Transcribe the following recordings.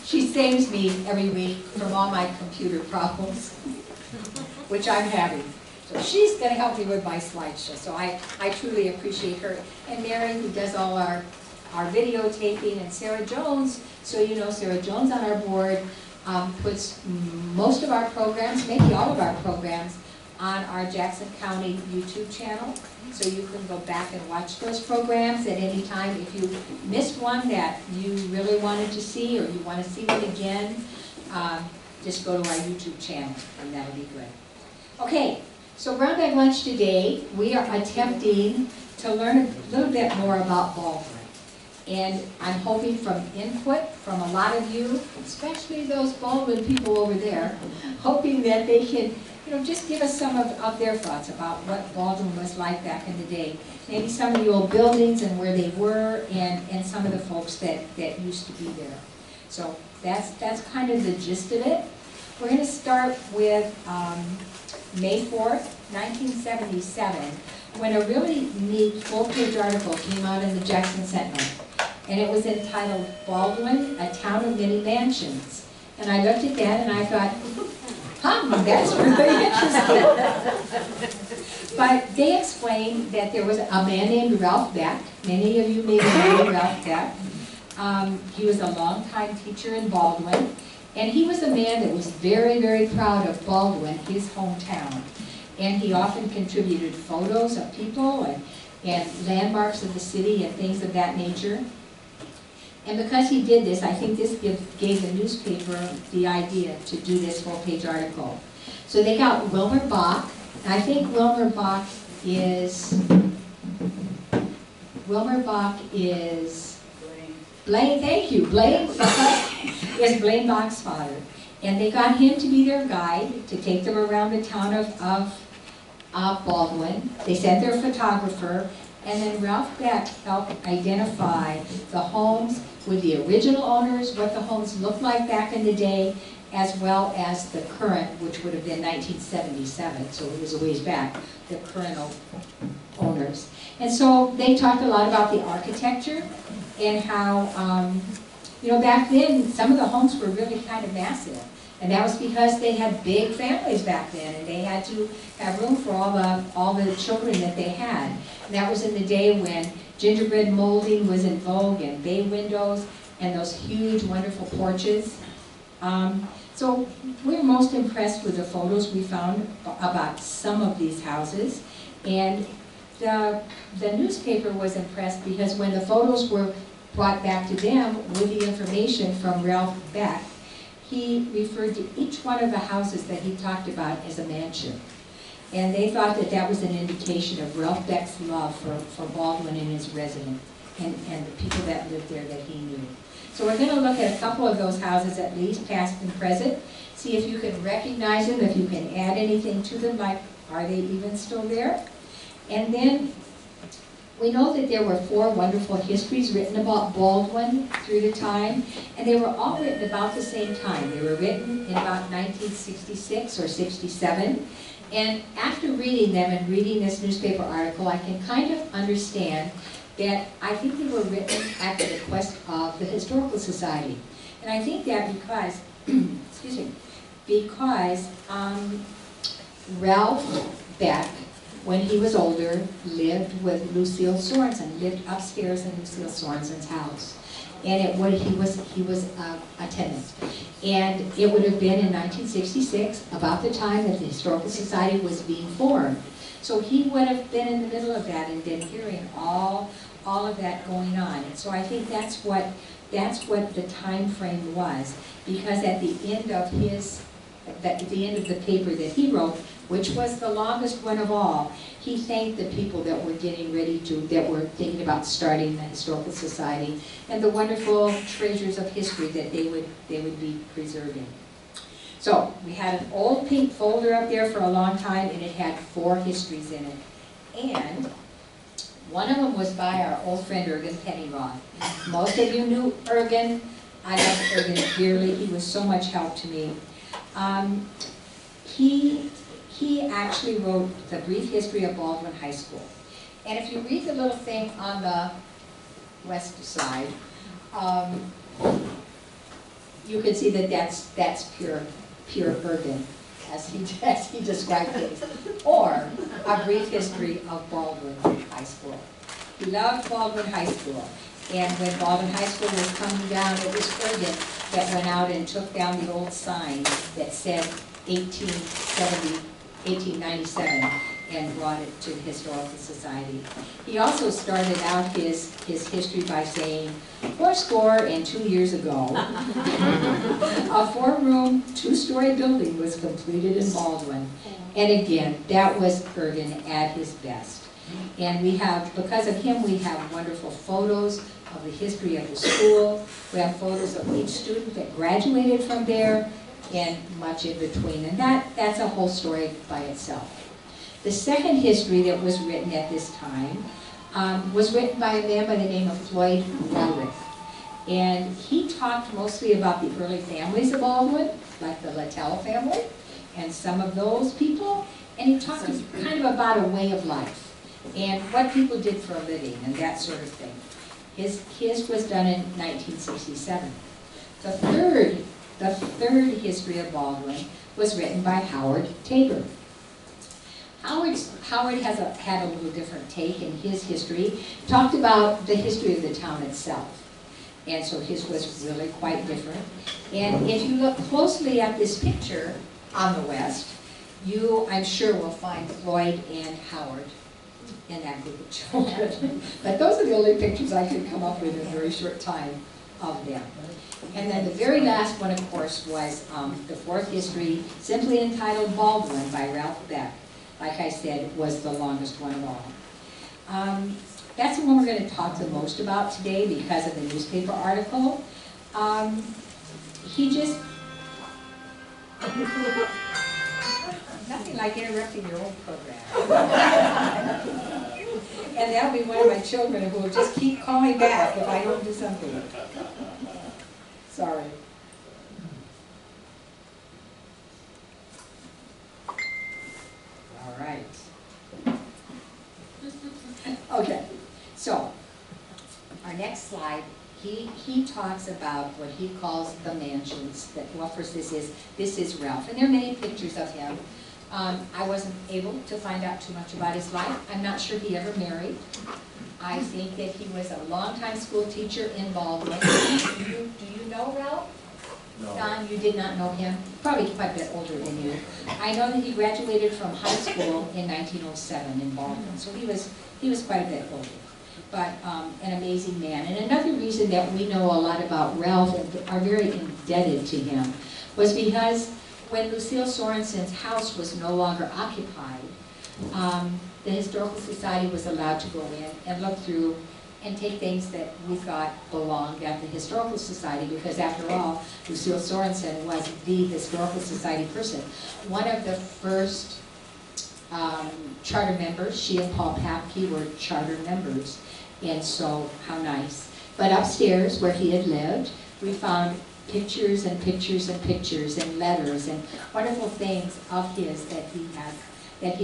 She saves me every week from all my computer problems, which I'm having. So she's going to help me with my slideshow. So I truly appreciate her. And Mary, who does all our videotaping, and Sarah Jones. So you know Sarah Jones on our board puts most of our programs, maybe all of our programs, on our Jackson County YouTube channel. So you can go back and watch those programs at any time. If you missed one that you really wanted to see, or you want to see one again, just go to our YouTube channel, and that'll be good. Okay, so Brown Bag Lunch today, we are attempting to learn a little bit more about Baldwin. And I'm hoping from input from a lot of you, especially those Baldwin people over there, hoping that they can, you know, just give us some of their thoughts about what Baldwin was like back in the day. Maybe some of the old buildings and where they were, and some of the folks that used to be there. So that's kind of the gist of it. We're going to start with May 4th, 1977, when a really neat full-page article came out in the Jackson Sentinel. And it was entitled, Baldwin, a Town of Many Mansions. And I looked at that and I thought, that's really interesting. But they explained that there was a man named Ralph Beck. Many of you may know Ralph Beck. He was a longtime teacher in Baldwin. And he was a man that was very, very proud of Baldwin, his hometown. And he often contributed photos of people and landmarks of the city and things of that nature. And because he did this, I think this gave the newspaper the idea to do this full-page article. So they got Wilmer Bach. I think Wilmer Bach is Blaine, thank you. Blaine is Blaine Bach's father. And they got him to be their guide, to take them around the town of Baldwin. They sent their photographer, and then Ralph Beck helped identify the homes with the original owners, what the homes looked like back in the day, as well as the current, which would have been 1977, so it was a ways back, the current owners. And so they talked a lot about the architecture and how, you know, back then some of the homes were really kind of massive. And that was because they had big families back then, and they had to have room for all the children that they had. And that was in the day when gingerbread molding was in vogue, and bay windows, and those huge, wonderful porches. So we're most impressed with the photos we found about some of these houses. And the newspaper was impressed because when the photos were brought back to them with the information from Ralph Beck, he referred to each one of the houses that he talked about as a mansion. And they thought that that was an indication of Ralph Beck's love for Baldwin and his residents and the people that lived there that he knew. So we're going to look at a couple of those houses, at least past and present, see if you can recognize them, if you can add anything to them, like are they even still there? And then we know that there were 4 wonderful histories written about Baldwin through the time, and they were all written about the same time. They were written in about 1966 or 67. And after reading them and reading this newspaper article, I can kind of understand that I think they were written at the request of the Historical Society. And I think that because, excuse me, because Ralph Beck, when he was older, lived with Lucille Sorensen, lived upstairs in Lucille Sorensen's house. And he was a tenant. And it would have been in 1966, about the time that the Historical Society was being formed. So he would have been in the middle of that and been hearing all of that going on. And so I think that's what the time frame was, because at the end of the paper that he wrote, which was the longest one of all, he thanked the people that were that were thinking about starting the Historical Society and the wonderful treasures of history that they would be preserving. So we had an old pink folder up there for a long time, and it had 4 histories in it. And one of them was by our old friend Ergen Pennyroth. Most of you knew Ergen. I love Ergen dearly. He was so much help to me. He actually wrote the brief history of Baldwin High School. And if you read the little thing on the west side, you can see that that's pure urban, as he described things. Or a brief history of Baldwin High School. He loved Baldwin High School. And when Baldwin High School was coming down, it was Urban that went out and took down the old sign that said 1897 and brought it to the Historical Society. He also started out his history by saying, 402 years ago, a 4-room, 2-story building was completed in Baldwin. And again, that was Urban at his best. And we have, because of him, we have wonderful photos of the history of the school. We have photos of each student that graduated from there, and much in between. And that's a whole story by itself. The second history that was written at this time was written by a man by the name of Floyd Baldwin. And he talked mostly about the early families of Baldwin, like the Littell family, and some of those people. And he talked kind of about a way of life, and what people did for a living, and that sort of thing. His was done in 1967. The third history of Baldwin was written by Howard Tabor. Howard had a little different take in his history. He talked about the history of the town itself. And so his was really quite different. And if you look closely at this picture on the west, you, I'm sure, will find Floyd and Howard in that group of children. But those are the only pictures I could come up with in a very short time of them. And then the very last one, of course, was the fourth history, simply entitled Baldwin by Ralph Beck. Like I said, was the longest one of all. That's the one we're going to talk the most about today because of the newspaper article. He just... Nothing like interrupting your own program. And that'll be one of my children who will just keep calling back if I don't do something. Sorry. All right. Okay, so our next slide, he talks about what he calls the mansions. That, well, first this is Ralph, and there are many pictures of him. I wasn't able to find out too much about his life. I'm not sure he ever married. I think that he was a longtime school teacher in Baldwin. Do you know Ralph? No. Don, you did not know him? Probably quite a bit older than you. I know that he graduated from high school in 1907 in Baldwin, so he was quite a bit older. But an amazing man. And another reason that we know a lot about Ralph and are very indebted to him was because when Lucille Sorensen's house was no longer occupied, the Historical Society was allowed to go in and look through and take things that we thought belonged at the Historical Society, because after all, Lucille Sorensen was the Historical Society person. One of the first charter members, she and Paul Papke were charter members, and so how nice. But upstairs, where he had lived, we found pictures and pictures and pictures and letters and wonderful things of his that he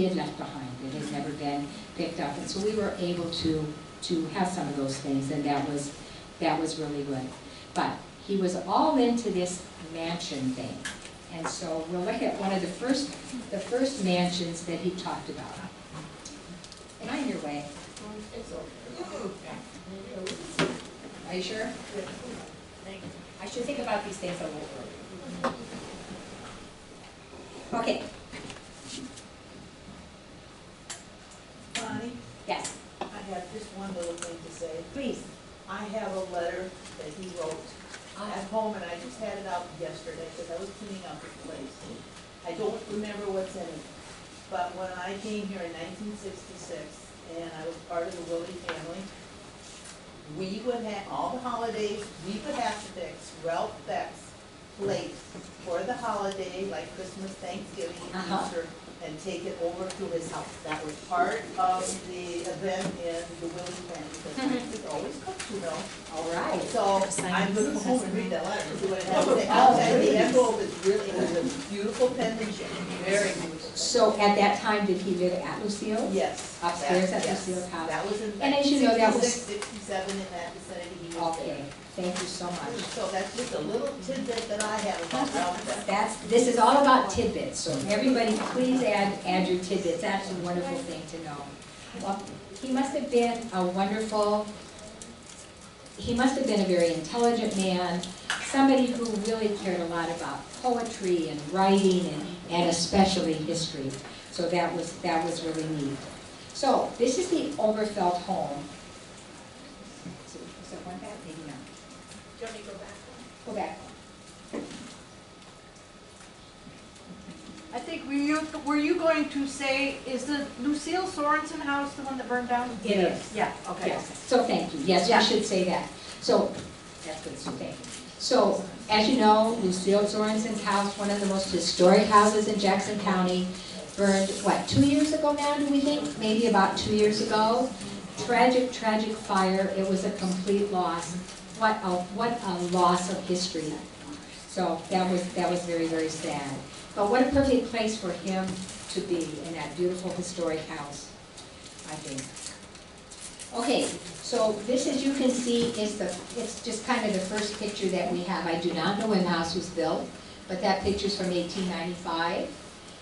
had left behind that had never been picked up. And so we were able to have some of those things, and that was really good. But he was all into this mansion thing. And so we'll look at one of the first mansions that he talked about. Am I in your way? Are you sure? I should think about these things a little earlier. Okay. Bonnie? Yes. I have just one little thing to say. Please. I have a letter that he wrote at home, and I just had it out yesterday because I was cleaning out his place. I don't remember what's in it, but when I came here in 1966, and I was part of the Willie family, we would have, all the holidays, we would have to fix Ralph Beck's plate for the holiday, like Christmas, Thanksgiving, Easter, and take it over to his house. That was part of the event in the Willie family, because my sister always cooks, you know. All right. So I'm going to go home and read that letter and see what it has to say. Outside the envelope is really, it was a beautiful penmanship, very beautiful. So at that time, did he live at Lucille? Yes. upstairs at Yes, Lucille's house. That was in And as you know, that was- 66, 67, in that vicinity, he was there. Okay, thank you so much. So that's just a little tidbit that I have about Baldwin. This is all about tidbits, so everybody please add your tidbits. That's a wonderful thing to know. Well, he must have been a very intelligent man, somebody who really cared a lot about poetry and writing and especially history. So that was really neat. So this is the Oberfeld home. So, is that one back? Maybe not. Do you want me to go back? Go back. I think, were you going to say, is the Lucille Sorensen house the one that burned down? It is. Yeah, okay. Yes, so thank you. Yes, Yeah. you should say that. So, that's good, so thank you. So, as you know, Lucille Sorensen's house, one of the most historic houses in Jackson County, burned, what, 2 years ago now, do we think? Maybe about 2 years ago. Tragic, tragic fire. It was a complete loss. What a loss of history. So that was very, very sad. But what a perfect place for him to be in that beautiful historic house, I think. Okay, so this, as you can see, it's just kind of the first picture that we have. I do not know when the house was built, but that picture's from 1895.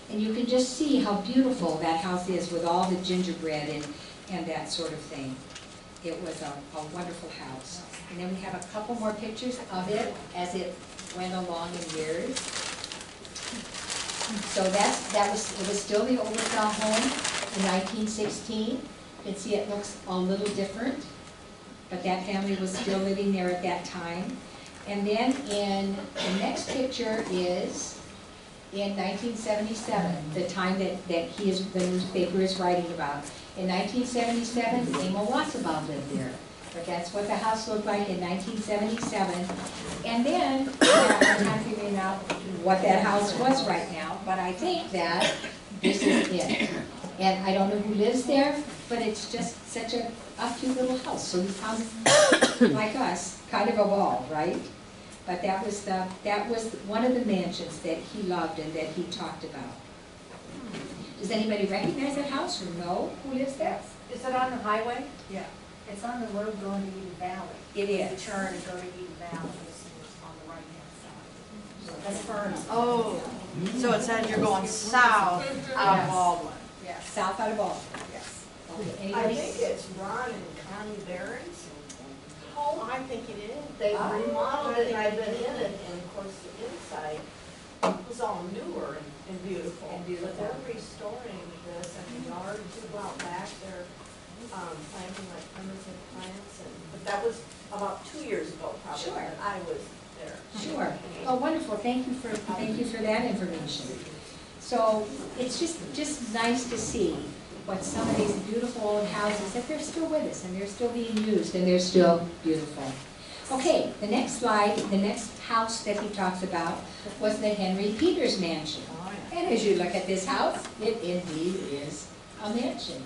And you can just see how beautiful that house is with all the gingerbread and that sort of thing. It was a wonderful house. And then we have a couple more pictures of it as it went along in years. So it was still the Oberfeld home in 1916. You can see it looks a little different, but that family was still living there at that time. And then in the next picture is in 1977, the time that the newspaper is writing about. In 1977, Emil Wassebaum lived there. But that's what the house looked like in 1977. And then, I'm not figuring out what that house was right now, but I think that this is it. And I don't know who lives there, but it's just such a cute little house. So these houses, like us, kind of evolved, right? But that was one of the mansions that he loved and that he talked about. Does anybody recognize that house or know who lives there? Is it on the highway? Yeah. It's on the road going to Eden Valley. It is. The turn and go to Eden Valley, it's on the right-hand side. That's Fern's. Oh, so it said you're going south out of Baldwin. Yes. South out of Baldwin. Yes. Okay, I anybody? think it's Ron and Connie Barron's home. I think it is. They remodeled it, and I've been in it, and of course the inside was all newer and beautiful. But they're restoring this, and the yard too out back, they're planting like primitive plants, but that was about 2 years ago probably. Sure. That I was there. Sure. Oh, wonderful. Thank you for that information. So it's just nice to see what some of these beautiful old houses, that they're still with us and they're still being used and they're still beautiful. Okay, the next slide, the next house that he talks about was the Henry Peters mansion. And as you look at this house, it indeed is a mansion.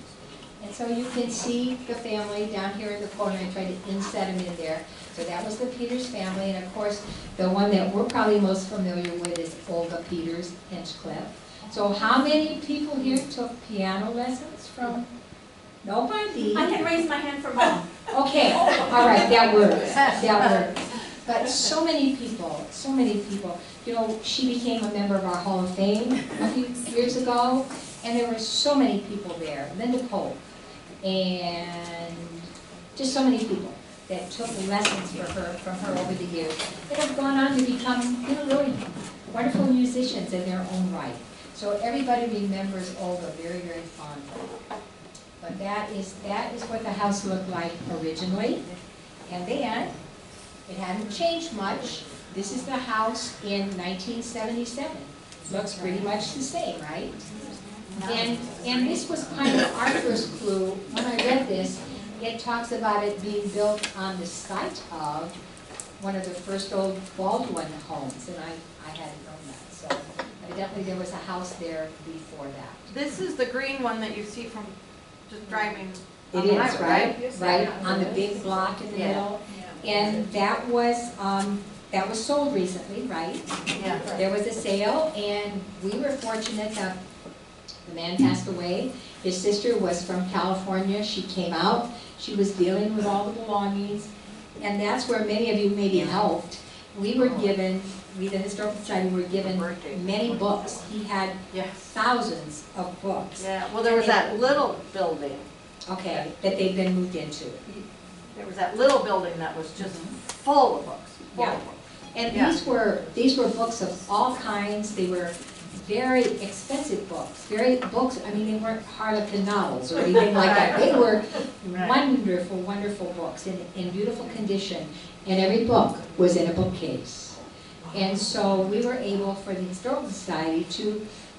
And so you can see the family down here in the corner. I tried to inset them in there. So that was the Peters family. And of course, the one that we're probably most familiar with is Olga Peters, Hinchcliffe. So how many people here took piano lessons from? Nobody? I can raise my hand for Mom. Okay, all right, that works, that works. But so many people. You know, she became a member of our Hall of Fame a few years ago, and there were so many people there. Linda Pope, and just so many people that took lessons from her over the years, that have gone on to become, you know, really wonderful musicians in their own right. So everybody remembers Olga very, very fondly. But that is what the house looked like originally. And then, it hadn't changed much. This is the house in 1977. Looks pretty much the same, right? And this was kind of our first clue. When I read this, it talks about it being built on the site of one of the first old Baldwin homes, and I hadn't known that. So evidently there was a house there before that. This is the green one that you see from just driving It on the is, highway, right? Right, on the big block in the middle. And that was sold recently, right? Yeah. There was a sale, and we were fortunate to The man passed away. His sister was from California. She came out. She was dealing with all the belongings. And that's where many of you maybe helped. We were given, we, the Historical Society, were given many books. He had Yes. thousands of books. Yeah, well, there was that little building. Okay, that they've been moved into. There was that little building that was just full of books, full Yeah. of books. And Yeah. these were books of all kinds. They were very expensive books, books, I mean, they weren't Harlequin novels or anything like that. They were Right. wonderful, wonderful books in beautiful condition. And every book was in a bookcase. And so we were able, for the Historical Society,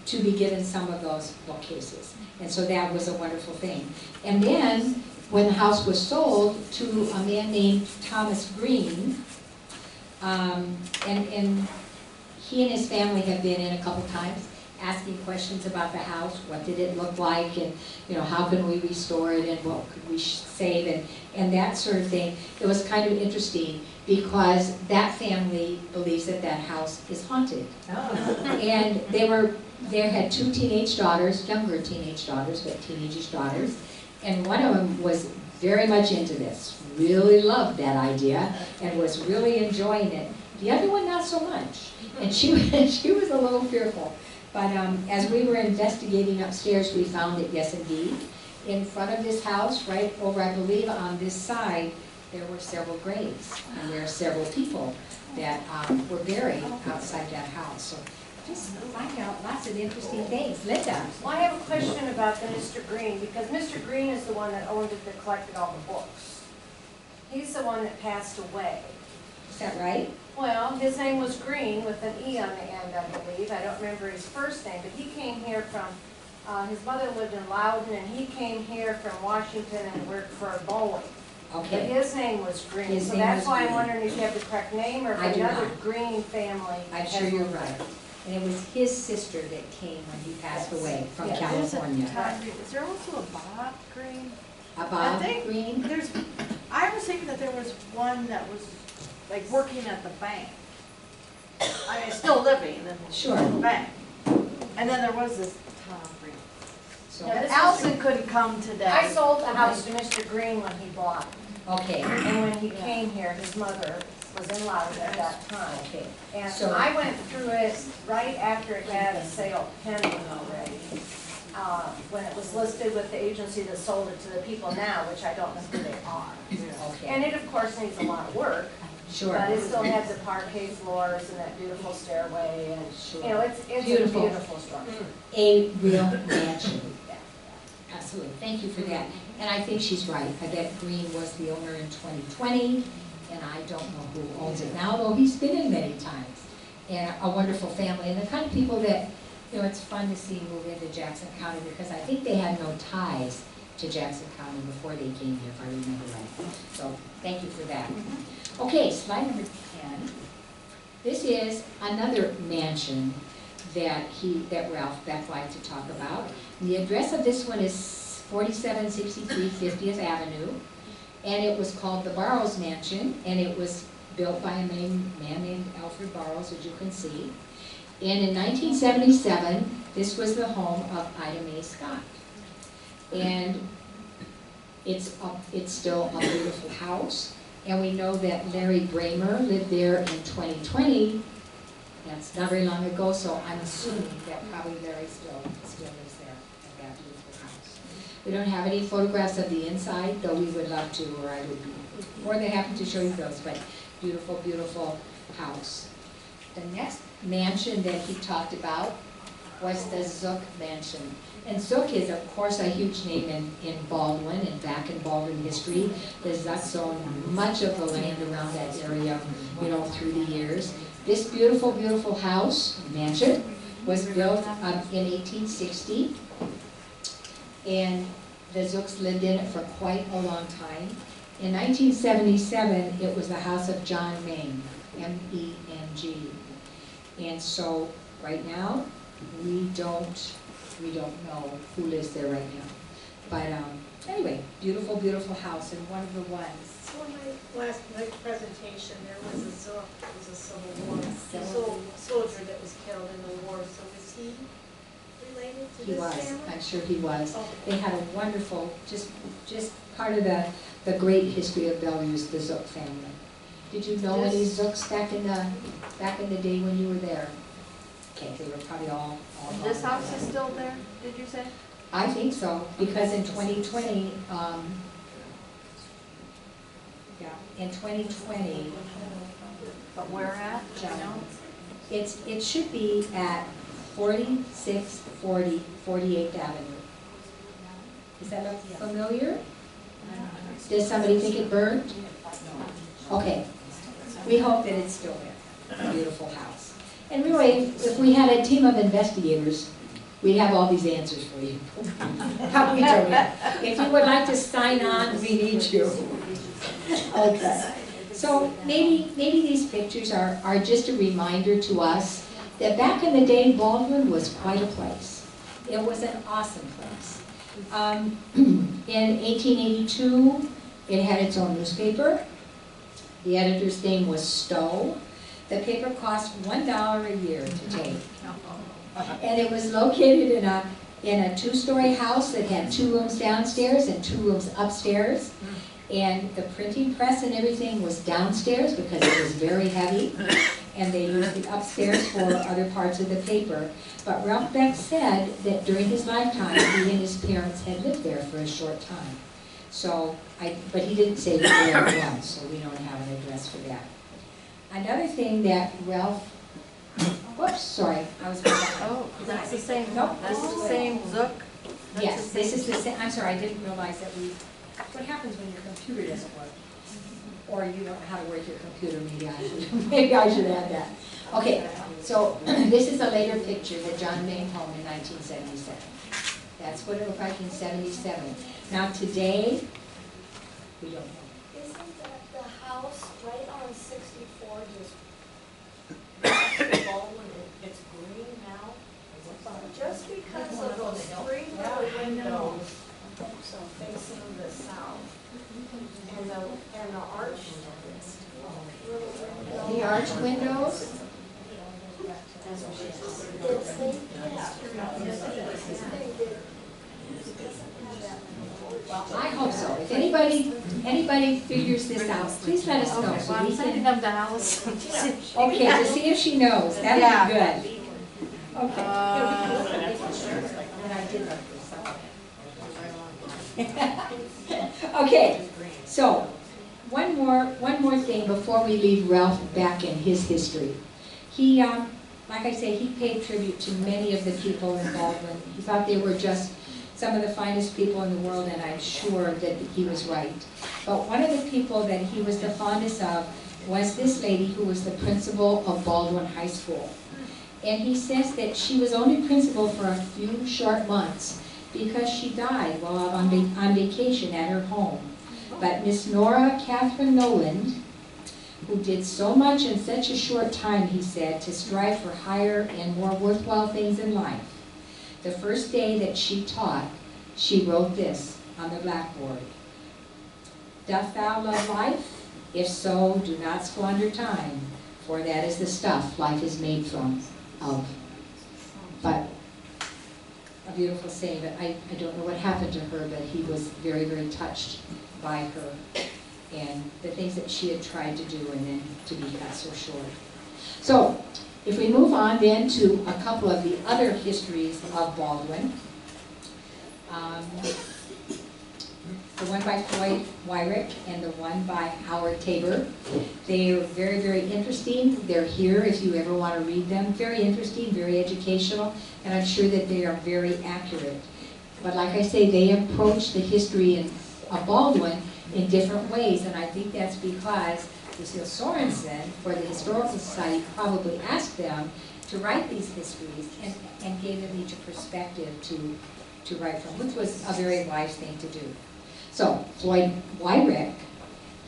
to be given some of those bookcases. And so that was a wonderful thing. And then, when the house was sold to a man named Thomas Green, and he and his family have been in a couple times, asking questions about the house, what did it look like, and how can we restore it, and what could we save, and that sort of thing. It was kind of interesting because that family believes that that house is haunted. And they had two teenage daughters, younger teenage daughters, but teenage daughters, and one of them was very much into this, really loved that idea, and was really enjoying it. The other one, not so much. And she was a little fearful. But as we were investigating upstairs, we found that, yes, indeed, in front of this house, right over, I believe, on this side, there were several graves. And there are several people that were buried outside that house. So just find out lots of interesting things. Linda? Well, I have a question about the Mr. Green, because Mr. Green is the one that owned it, that collected all the books. He's the one that passed away. Is that right? Well, his name was Green with an E on the end, I believe. I don't remember his first name, but he came here from, his mother lived in Loudon, and he came here from Washington and worked for Baldwin. But Okay. his name was Green, His so name that's was why I'm Green. wondering if you have the correct name, or if I do another not. Green family. I'm has sure you're moved right. there. And it was his sister that came when he passed Yes. away from Yes. California. Is there also a Bob Green? A Bob I think Green? I was thinking that there was one that was like working at the bank. I mean, still living in Sure. the bank. And then there was this Tom Green. So, Yeah, this is- Allison couldn't come today. I sold the house to Mr. Green when he bought it. okay, And when he came here, his mother was in Loudon at that time. okay. And So- I went through it right after it had a sale pending already. When it was listed with the agency that sold it to the people now, which I don't know who they are. And Okay, it, of course, needs a lot of work, sure. but it still has the parquet floors and that beautiful stairway, and, Sure. it's a Beautiful. beautiful structure. A real mansion. Absolutely, thank you for that. And I think she's right. I bet Green was the owner in 2020, and I don't know who owns it now, though he's been in many times. And a wonderful family, and the kind of people that, it's fun to see move into Jackson County, because I think they had no ties to Jackson County before they came here, if I remember right. So, thank you for that. Okay, slide number 10. This is another mansion that Ralph Beck liked to talk about. The address of this one is 4763 50th Avenue, and it was called the Barrows Mansion, and it was built by a man named Alfred Barrows, as you can see. And in 1977, this was the home of Ida Mae Scott. And it's still a beautiful house, and we know that Larry Bramer lived there in 2020. That's not very long ago, so I'm assuming that probably Larry still lives there at that beautiful house. We don't have any photographs of the inside, though we would love to, or I would be more than happy to show you those, but beautiful, beautiful house. The next mansion that he talked about was the Zook Mansion. And Zook is, of course, a huge name in Baldwin and back in Baldwin history. The Zooks owned much of the land around that area, through the years. This beautiful, beautiful house, mansion, was built in 1860. And the Zooks lived in it for quite a long time. In 1977, it was the house of John Meng, M-E-N-G. And so, right now, we don't know who lives there right now. But anyway, beautiful, beautiful house, and one of the ones. So in my last presentation, there was a Zook, it was a Civil War soldier that was killed in the war. So is he related He was, I'm sure he was. They had a wonderful, just part of the great history of Bellevue is the Zook family. Did you know any Zooks back in the day when you were there? Okay, they were probably all This gone. house is still there, did you say? I think so, because in 2020, in 2020, But where at? Do you know? it should be at 4640 48th Avenue. Is that look familiar? Does somebody think it burned? Okay, we hope that it's still there. Beautiful house. And really, if we had a team of investigators, we'd have all these answers for you. How we do it. If you would like to sign on, we need you. Okay. So maybe these pictures are just a reminder to us that back in the day, Baldwin was quite a place. It was an awesome place. In 1882, it had its own newspaper. The editor's name was Stowe. The paper cost $1 a year to take. And it was located in a two-story house that had 2 rooms downstairs and 2 rooms upstairs. And the printing press and everything was downstairs because it was very heavy. And they used it upstairs for other parts of the paper. But Ralph Beck said that during his lifetime, he and his parents had lived there for a short time. So, but he didn't say where it was, so we don't have an address for that. Another thing that Ralph, whoops, sorry, I was. Oh, that's the same, Nope. that's the same Zook? That's Yes, the this same- is the same, I'm sorry, I didn't realize that what happens when your computer doesn't work? Or you don't know how to work your computer, maybe I should add that. Okay, so this is a later picture that John made home in 1977. That's what it looked like in 77. Now today, we don't know. Isn't that the house right on 64 just Baldwin, it's green now? Just because of those 3 little windows facing the south. And the arch. The arch windows? I hope so. If anybody figures this out, please let us know. Okay, So well, we I'm sending can, them to Alice. okay, to see if she knows. That'd be good. Okay. And I did look this up. Okay, so one more thing before we leave Ralph back in his history. He, like I say, he paid tribute to many of the people in Baldwin. He thought they were just some of the finest people in the world, and I'm sure that he was right. But one of the people that he was the fondest of was this lady who was the principal of Baldwin High School. And he says that she was only principal for a few short months because she died while out on vacation at her home. But Miss Nora Catherine Noland, who did so much in such a short time, he said, to strive for higher and more worthwhile things in life. The first day that she taught, she wrote this on the blackboard. Doth thou love life? If so, do not squander time, for that is the stuff life is made of. But a beautiful saying, but I don't know what happened to her, but he was very, very touched by her and the things that she had tried to do and then to be cut so short. So, if we move on then to a couple of the other histories of Baldwin. The one by Floyd Wyrick and the one by Howard Tabor. They are very, very interesting. They're here if you ever want to read them. Very interesting, very educational, and I'm sure that they are very accurate. But like I say, they approach the history of Baldwin in different ways, and I think that's because Lucille Sorensen, for the Historical Society, probably asked them to write these histories and gave them each a perspective to write from, which was a very wise thing to do. So, Floyd Wyrick,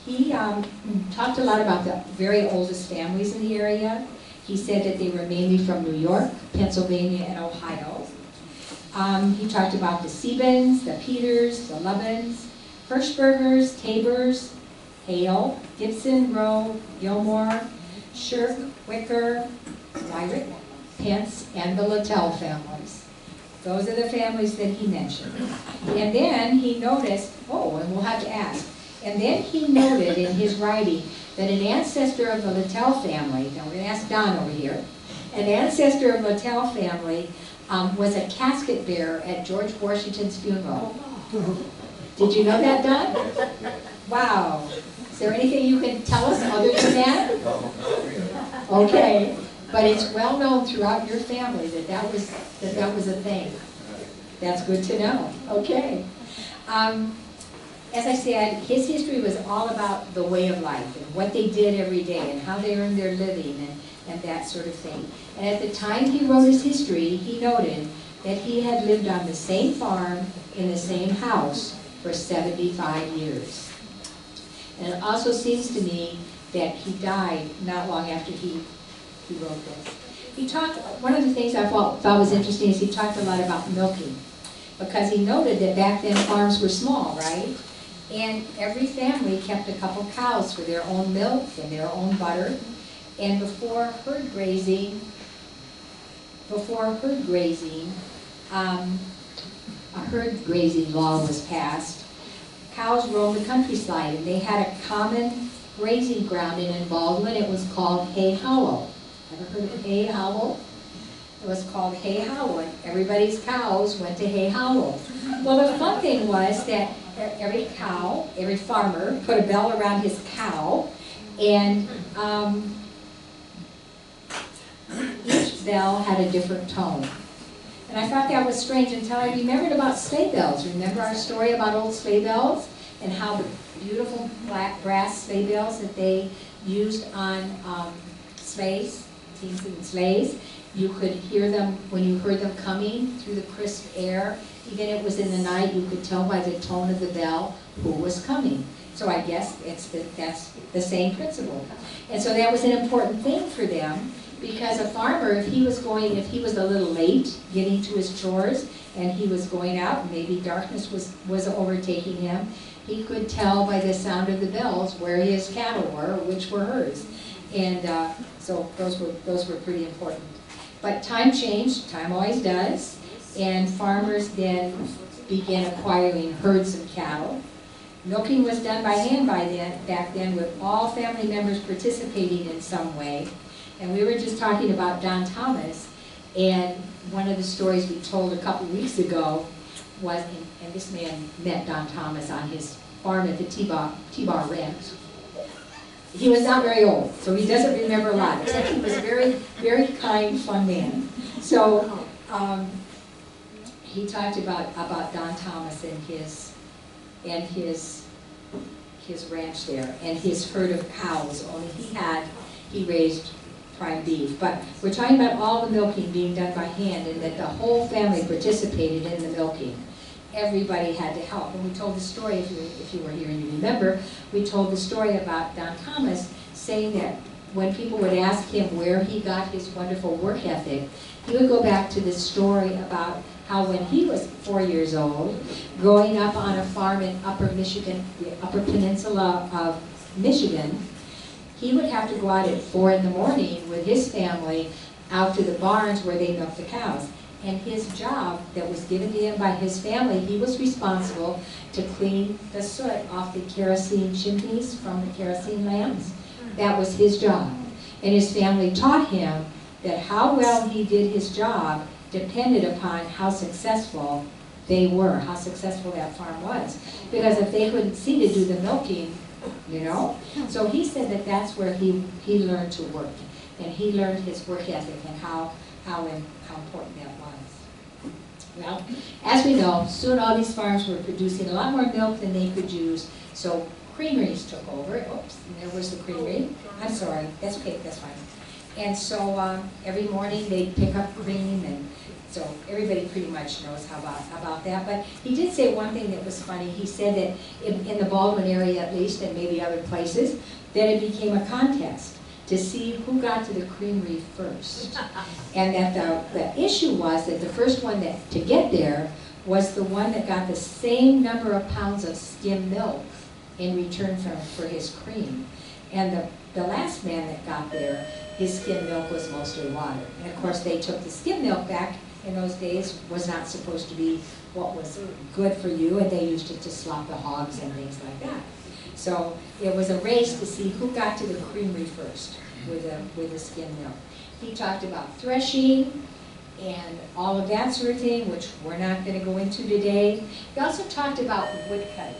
he talked a lot about the very oldest families in the area. He said that they were mainly from New York, Pennsylvania, and Ohio. He talked about the Sebens, the Peters, the Lubbins, Hirschbergers, Tabors, Hale, Gibson, Rowe, Gilmore, Shirk, Wicker, Wyrick, Pence, and the Littell families. Those are the families that he mentioned. And then he noticed, oh, and we'll have to ask, and then he noted in his writing that an ancestor of the Littell family, now we're going to ask Don over here, an ancestor of the Littell family was a casket bearer at George Washington's funeral. Did you know that, Don? Wow. Is there anything you can tell us other than that? Okay. But it's well known throughout your family that that was a thing. That's good to know. Okay. As I said, his history was all about the way of life and what they did every day and how they earned their living and that sort of thing. And at the time he wrote his history, he noted that he had lived on the same farm in the same house for 75 years. And it also seems to me that he died not long after he wrote this. He talked, one of the things I thought was interesting is he talked a lot about milking, because he noted that back then farms were small, right? And every family kept a couple cows for their own milk and their own butter. And before herd grazing, a herd grazing law was passed, cows roamed the countryside, and they had a common grazing ground in Baldwin. It was called Hay Hollow. Ever heard of Hay Hollow? It was called Hay Hollow, and everybody's cows went to Hay Hollow. Well, the fun thing was that every cow, every farmer put a bell around his cow, and each bell had a different tone. And I thought that was strange until I remembered about sleigh bells. Remember our story about old sleigh bells and how the beautiful black brass sleigh bells that they used on sleighs, teams and sleighs. You could hear them when you heard them coming through the crisp air. Even if it was in the night, you could tell by the tone of the bell who was coming. So I guess that's the same principle. And so that was an important thing for them, because a farmer, if he was a little late getting to his chores and he was going out and maybe darkness was overtaking him, he could tell by the sound of the bells where his cattle were, or which were hers. And so those were pretty important. But time changed, time always does, and farmers then began acquiring herds of cattle. Milking was done by hand back then, with all family members participating in some way. And we were just talking about Don Thomas, and one of the stories we told a couple weeks ago was, and this man met Don Thomas on his farm at the T-Bar Ranch. He was not very old, so he doesn't remember a lot, except he was a very, very kind, fun man. So he talked about Don Thomas and his ranch there, and his herd of cows. Only he raised prime beef. But we're talking about all the milking being done by hand, and that the whole family participated in the milking. Everybody had to help. And we told the story, if you were here and you remember, we told the story about Don Thomas saying that when people would ask him where he got his wonderful work ethic, he would go back to this story about how when he was 4 years old, growing up on a farm in Upper Michigan, the Upper Peninsula of Michigan, he would have to go out at 4 in the morning with his family out to the barns where they milked the cows. And his job that was given to him by his family, he was responsible to clean the soot off the kerosene chimneys from the kerosene lamps. That was his job. And his family taught him that how well he did his job depended upon how successful they were, how successful that farm was. Because if they couldn't see to do the milking, you know? So he said that that's where he learned to work. And he learned his work ethic and how important that was. Well, as we know, soon all these farms were producing a lot more milk than they could use, so creameries took over. Oops, and there was the creamery. I'm sorry, that's okay, that's fine. And so every morning they'd pick up cream, and so everybody pretty much knows about that. But he did say one thing that was funny. He said that in the Baldwin area at least, and maybe other places, that it became a contest to see who got to the creamery first. And that the issue was that the first one to get there was the one that got the same number of pounds of skim milk in return for his cream. And the last man that got there, his skim milk was mostly water. And of course they took the skim milk back in those days was not supposed to be what was good for you, and they used it to slop the hogs and things like that. So it was a race to see who got to the creamery first with the skim milk. He talked about threshing and all of that sort of thing, which we're not going to go into today. He also talked about wood cutting.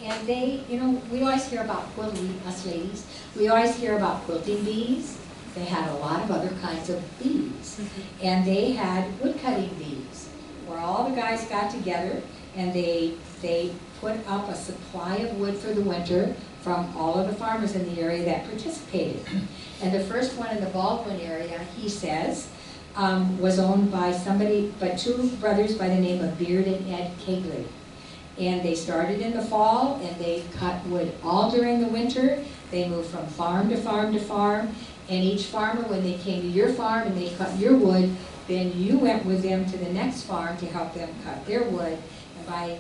And they, you know, we always hear about quilting, us ladies, we always hear about quilting bees. They had a lot of other kinds of bees. And they had wood cutting bees, where all the guys got together and they put up a supply of wood for the winter from all of the farmers in the area that participated. And the first one in the Baldwin area, he says, was owned by two brothers by the name of Beard and Ed Kegley. And they started in the fall, and they cut wood all during the winter. They moved from farm to farm to farm, and each farmer, when they came to your farm and they cut your wood, then you went with them to the next farm to help them cut their wood. And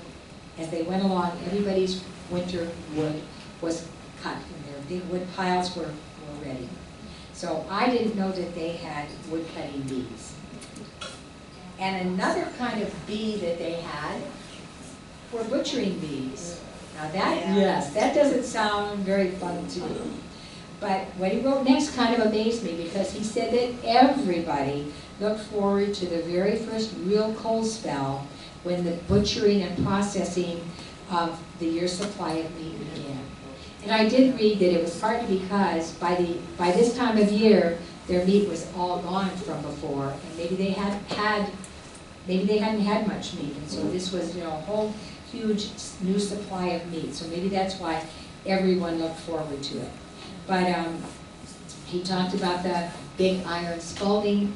as they went along, everybody's winter wood was cut, and their big wood piles were ready. So I didn't know that they had wood cutting bees. And another kind of bee that they had were butchering bees. Now that doesn't sound very fun to me. But what he wrote next kind of amazed me, because he said that everybody looked forward to the very first real cold spell when the butchering and processing of the year's supply of meat began. And I did read that it was partly because by this time of year, their meat was all gone from before, and maybe they hadn't had much meat, and so this was, you know, a whole huge new supply of meat. So maybe that's why everyone looked forward to it. But he talked about the big iron scalding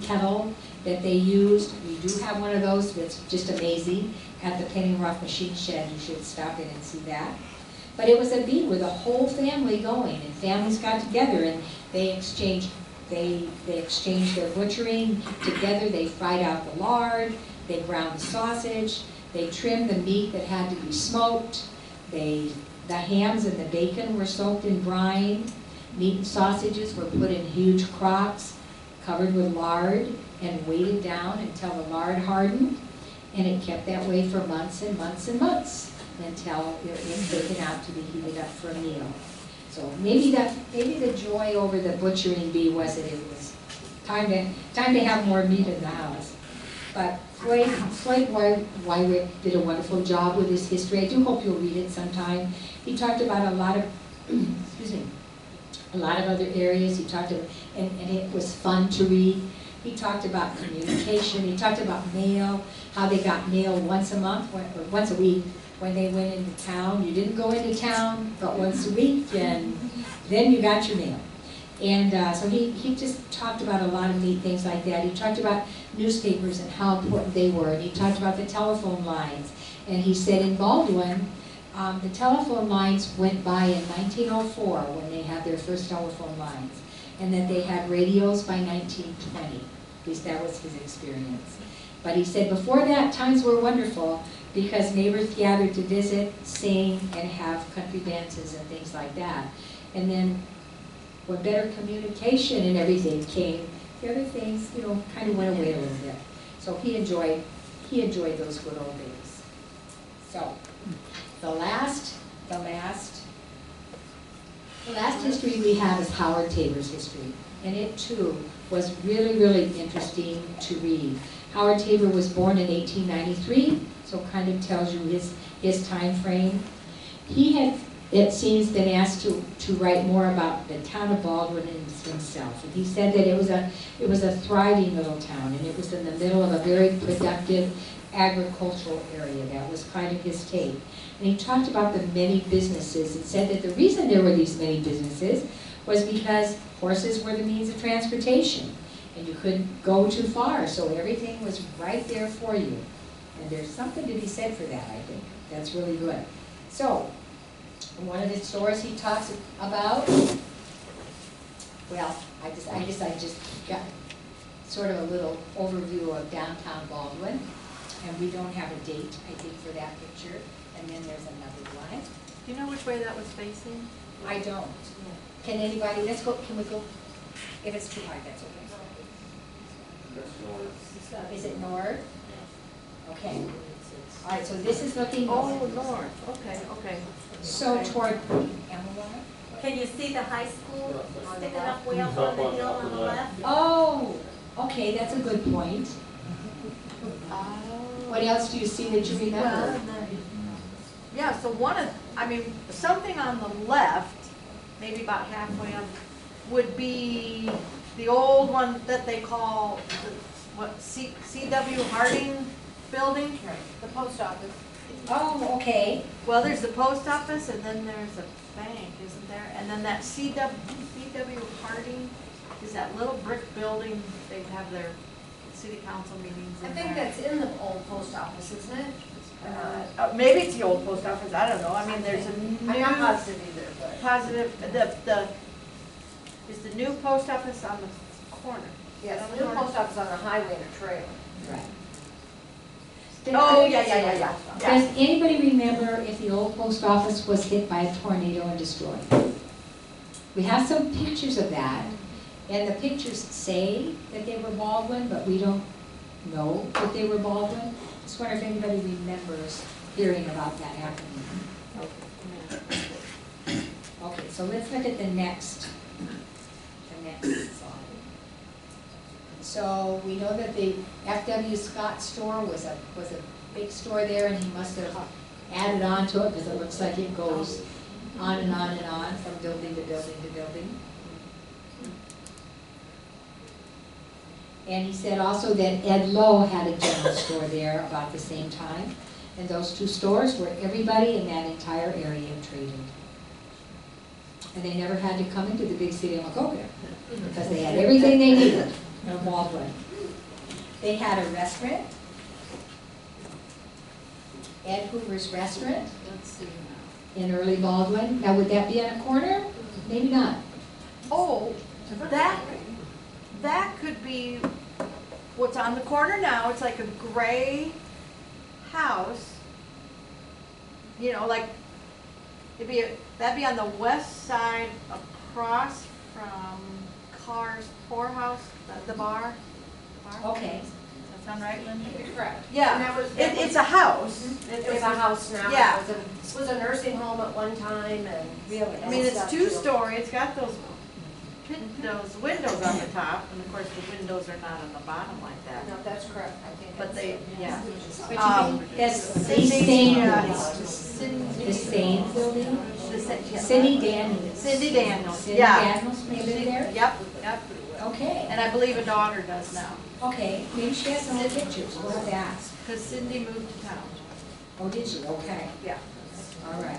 kettle that they used. We do have one of those that's just amazing at the Penny Rock Machine Shed. You should stop in and see that. But it was a bee with a whole family going, and families got together and they exchanged their butchering together. They fried out the lard, they ground the sausage, they trimmed the meat that had to be smoked. The hams and the bacon were soaked in brine. Meat and sausages were put in huge crocks, covered with lard, and weighted down until the lard hardened. And it kept that way for months and months and months until it was taken out to be heated up for a meal. So maybe the joy over the butchering bee was that it was time to have more meat in the house. But Floyd Wyrick did a wonderful job with his history. I do hope you'll read it sometime. He talked about a lot of, a lot of other areas. He talked about, and it was fun to read. He talked about communication. He talked about mail, how they got mail once a month, or once a week when they went into town. You didn't go into town, but once a week, and then you got your mail. And so he just talked about a lot of neat things like that. He talked about newspapers and how important they were. And he talked about the telephone lines. And he said in Baldwin, the telephone lines went by in 1904 when they had their first telephone lines. And that they had radios by 1920. At least that was his experience. But he said before that, times were wonderful because neighbors gathered to visit, sing, and have country dances and things like that. And then when better communication and everything came, the other things, you know, kind of went away a little bit. So he enjoyed those good old days. So the last history we have is Howard Tabor's history. And it too was really, really interesting to read. Howard Tabor was born in 1893, so kind of tells you his time frame. He had, it seems, been asked to write more about the town of Baldwin himself. And he said that it was a thriving little town, and it was in the middle of a very productive agricultural area. That was kind of his take. And he talked about the many businesses and said that the reason there were these many businesses was because horses were the means of transportation. And you couldn't go too far, so everything was right there for you. And there's something to be said for that, I think. That's really good. So, one of the stores he talks about, well, I just got sort of a little overview of downtown Baldwin. And we don't have a date, I think, for that picture. And then there's another one. Do you know which way that was facing? I don't. Can anybody, can we go If it's too high, that's okay. That's north. Is it north? Okay. All right, so this is looking Oh, north. north, okay, okay. So toward Amawai? Can you see the high school sticking up way up on the hill on the left? Oh, okay, that's a good point. What else do you see that you remember? Yeah, so something on the left, maybe about halfway up, would be the old one that they call, C.W. Harding Building? Right, the post office. Oh, okay. Well, there's the post office and then there's a bank, isn't there? And then that C.W. Harding is that little brick building, they have their city council meetings I in think there. that's in the old post office, isn't it? Maybe it's the old post office, I don't know. I mean, there's a I'm not new positive either, but. positive, is the new post office on the corner? Yes, the new post office on the highway and a trailer. Right. Oh, yeah. Does anybody remember if the old post office was hit by a tornado and destroyed? We have some pictures of that, and the pictures say that they were Baldwin, but we don't know that they were Baldwin. Just wonder if anybody remembers hearing about that happening. Okay, so let's look at the next slide. So we know that the F.W. Scott store was a big store there, and he must have added on to it because it looks like it goes on and on and on from building to building to building. And he said also that Ed Lowe had a general store there about the same time, and those two stores were everybody in that entire area traded. And they never had to come into the big city of Macocota because they had everything they needed in Baldwin. They had a restaurant, Ed Hoover's Restaurant in early Baldwin. Now, would that be on a corner? Maybe not. Oh, that could be what's on the corner now. It's like a gray house. You know, like that'd be on the west side across from Carr's Poorhouse, the bar. Okay. Does that sound right, Linda? Correct. Yeah, And that was- it's a house. It was a house now. Yeah. It was a nursing home at one time and. I mean, it's two-story, it's got those windows on the top, and of course, the windows are not on the bottom like that. No, that's correct, I think. But they, yeah. That's the Cindy, same Cindy- the same building? yeah. Cindy Daniels. Cindy Daniels, Cindy yeah. Daniels may live there? Yep. Okay, And I believe a daughter does now, okay, maybe she has some more pictures, we'll have to ask. because Cindy moved to town. Oh, did she? Okay, Yeah. all right.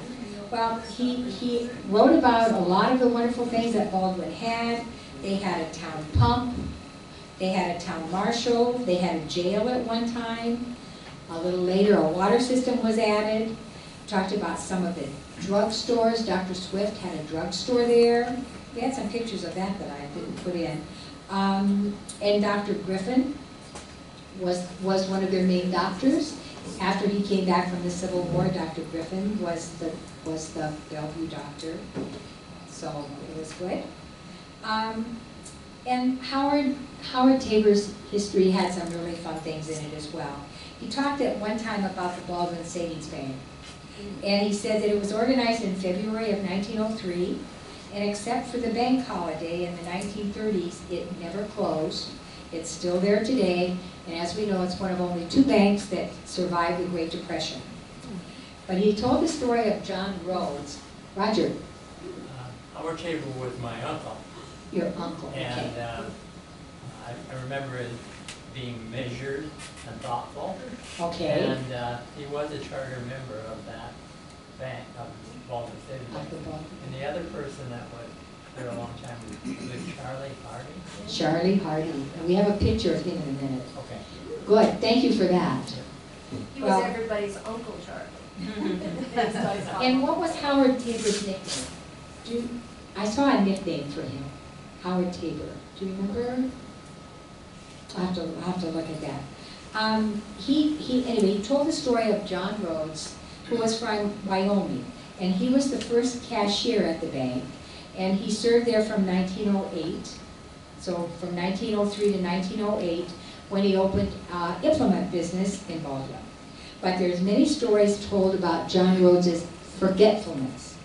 Well, he wrote about a lot of the wonderful things that Baldwin had. They had a town pump, they had a town marshal, they had a jail at one time. A little later, a water system was added. Talked about some of the drugstores. Dr. Swift had a drugstore there. We had some pictures of that I didn't put in. And Dr. Griffin was one of their main doctors. After he came back from the Civil War, Dr. Griffin was the Bellevue doctor. So it was good. And Howard Tabor's history had some really fun things in it as well. He talked at one time about the Baldwin Savings Bank. And he said that it was organized in February of 1903, and except for the bank holiday in the 1930s, it never closed. It's still there today, and as we know, it's one of only two banks that survived the Great Depression. But he told the story of John Rhodes. Roger, Howard Tabor was my uncle, your uncle, okay. and I remember it being measured and thoughtful. Okay. And he was a charter member of that bank, of Baldwin Savings Bank. Of the Baldwin. And the other person that was there a long time was Charlie Harding. Charlie Harding. And we have a picture of him in a minute. Okay. Good, thank you for that. He was Well- everybody's Uncle Charlie. And what was Howard Tabor's nickname? I saw a nickname for him, Howard Tabor. Do you remember? I'll have to look at that. Anyway, he told the story of John Rhodes, who was from Wyoming, and he was the first cashier at the bank, and he served there from 1908 So from 1903 to 1908, when he opened implement business in Baldwin. But there's many stories told about John Rhodes's forgetfulness.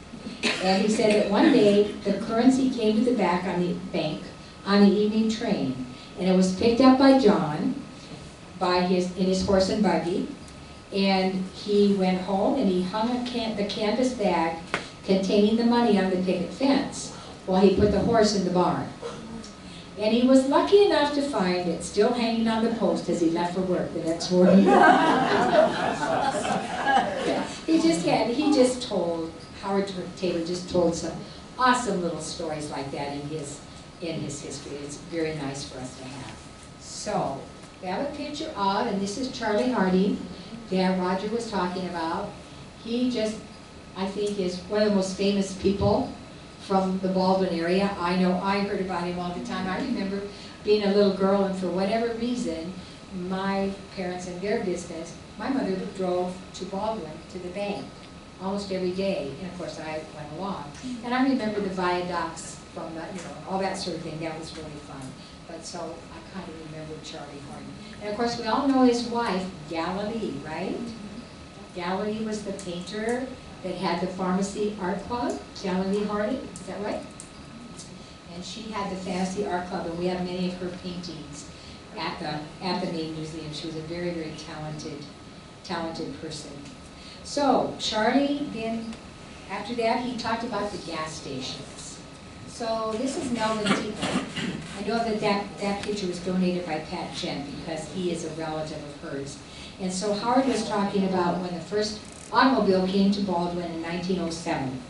And he said that one day the currency came to the bank on the evening train, and it was picked up by John in his horse and buggy, and he went home and he hung the canvas bag containing the money on the picket fence while he put the horse in the barn. And he was lucky enough to find it still hanging on the post as he left for work the next morning. Howard Taylor just told some awesome little stories like that in his history. It's very nice for us to have. So, we have a picture of, and this is Charlie Harding that Roger was talking about. He just, I think, is one of the most famous people from the Baldwin area. I know I heard about him all the time. I remember being a little girl, and for whatever reason, my parents and their business, my mother drove to Baldwin to the bank almost every day, and of course I went along. And I remember the viaducts from the, all that sort of thing. That was really fun. But so I kind of remember Charlie Harding. And of course we all know his wife, Galilee, right? Galilee was the painter that had the Pharmacy Art Club, Galilee Harding, is that right? And she had the Fantasy Art Club, and we have many of her paintings at the main museum. She was a very, very talented person. So Charlie then, after that, he talked about the gas stations. So this is Melvin Tico. I know that picture was donated by Pat Gent because he is a relative of hers. And so Howard was talking about when the first automobile came to Baldwin in 1907.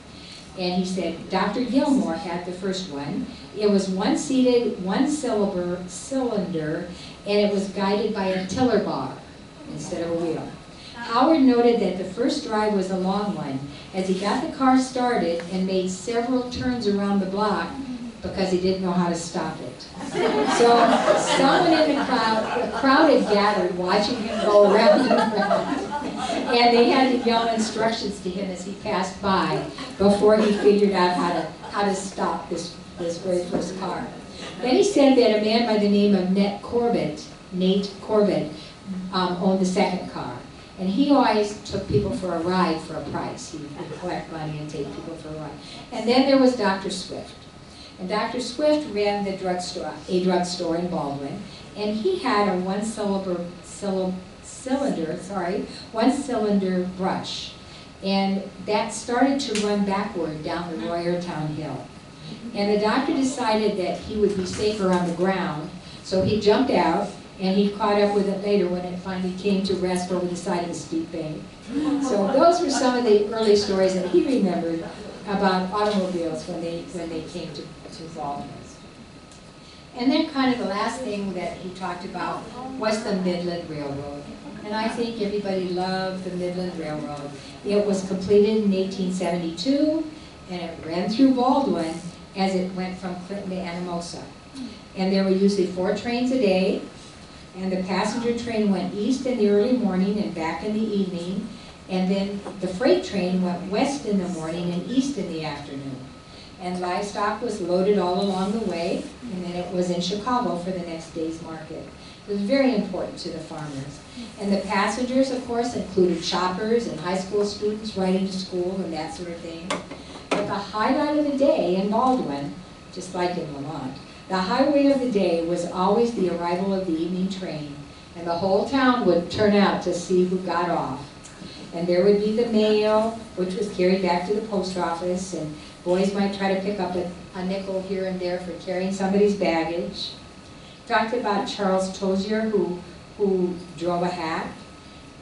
And he said Dr. Gilmore had the first one. It was one-seated, one-cylinder, and it was guided by a tiller bar instead of a wheel. Howard noted that the first drive was a long one, as he got the car started and made several turns around the block because he didn't know how to stop it. So someone in the crowd had gathered watching him go around and around. And they had to yell instructions to him as he passed by before he figured out how to stop this very first car. Then he said that a man by the name of Nate Corbett, owned the second car. And he always took people for a ride for a price. He would collect money and take people for a ride. And then there was Dr. Swift. And Dr. Swift ran a drugstore in Baldwin, and he had a one-cylinder brush. And that started to run backward down the Royertown Hill. And the doctor decided that he would be safer on the ground, so he jumped out, and he caught up with it later when it finally came to rest over the side of a steep bank. So those were some of the early stories that he remembered about automobiles when they came to Baldwin. And then kind of the last thing that he talked about was the Midland Railroad. And I think everybody loved the Midland Railroad. It was completed in 1872, and it ran through Baldwin as it went from Clinton to Anamosa. And there were usually 4 trains a day, and the passenger train went east in the early morning and back in the evening, and then the freight train went west in the morning and east in the afternoon. And livestock was loaded all along the way, and then it was in Chicago for the next day's market. It was very important to the farmers. And the passengers, of course, included shoppers and high school students riding to school and that sort of thing. But the highlight of the day in Baldwin, just like in Lamont, the highway of the day was always the arrival of the evening train, and the whole town would turn out to see who got off. And there would be the mail, which was carried back to the post office, and boys might try to pick up a nickel here and there for carrying somebody's baggage. Talked about Charles Tozier, who drove a hack,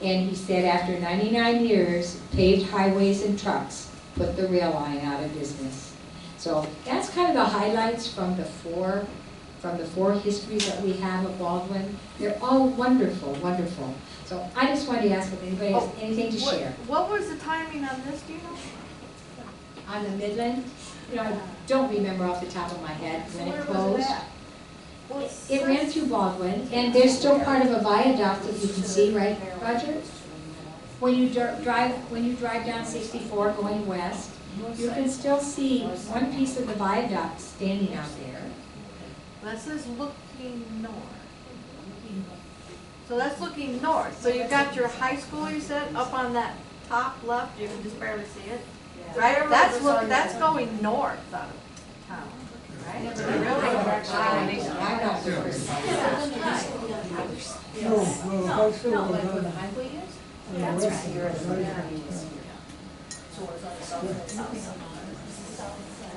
and he said after 99 years, paved highways and trucks put the rail line out of business. So that's kind of the highlights from the four histories that we have of Baldwin. They're all wonderful, wonderful. So I just wanted to ask if anybody has anything to share. What was the timing on this, do you know? On the Midland, I don't remember off the top of my head when it closed. It ran through Baldwin, and there's still part of a viaduct that you can see, right, Roger? When you drive down 64 going west, you can still see one piece of the viaduct standing out there. This is looking north. So that's looking north. So you've got your high school, you said, up on that top left, you can just barely see it. Right? That's going north out of town, right? I'm not sure.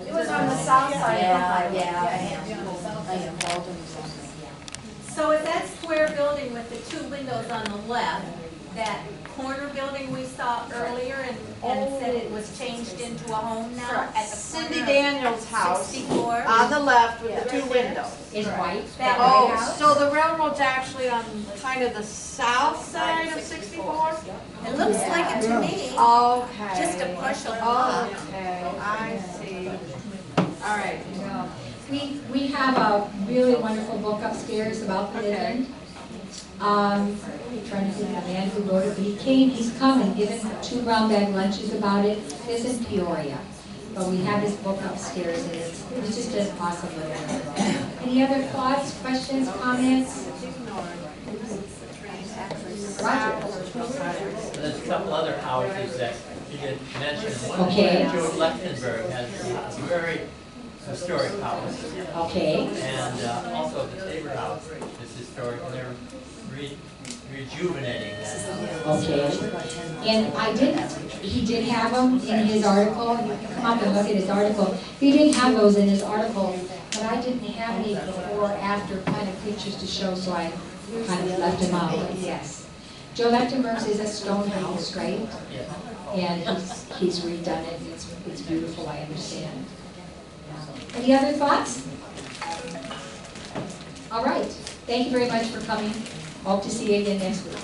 It was on the south side of the highway. So is that square building with the two windows on the left, that corner building we saw earlier and said it was changed into a home now? At the Cindy corner of Daniels' house 64? on the left with the two windows. Is white. That Oh, white house? so the railroad's actually on kind of the south side of 64? It looks like it to me, Okay. just a partial block. Okay, I see. All right. We have a really wonderful book upstairs about the Midland. Trying to think of the man who wrote it, but he's come and given 2 brown bag lunches about it. It's in Peoria. But we have his book upstairs and it's just an awesome little book. Any other thoughts, questions, comments? Roger. There's a couple other houses that you didn't mention. One Okay. George Lechtenberg has a very historic house. Okay. And also the Tabor House is historic, and they're rejuvenating that house. Okay. And he did have them in his article. You can come up and look at his article. He did have those in his article, but I didn't have any before or after kind of pictures to show, so I kind of left him out. Yes. Joe Lechtenberg's is a stone house, right? Yeah. And he's redone it. It's beautiful, I understand. Any other thoughts? All right. Thank you very much for coming. Hope to see you again next week.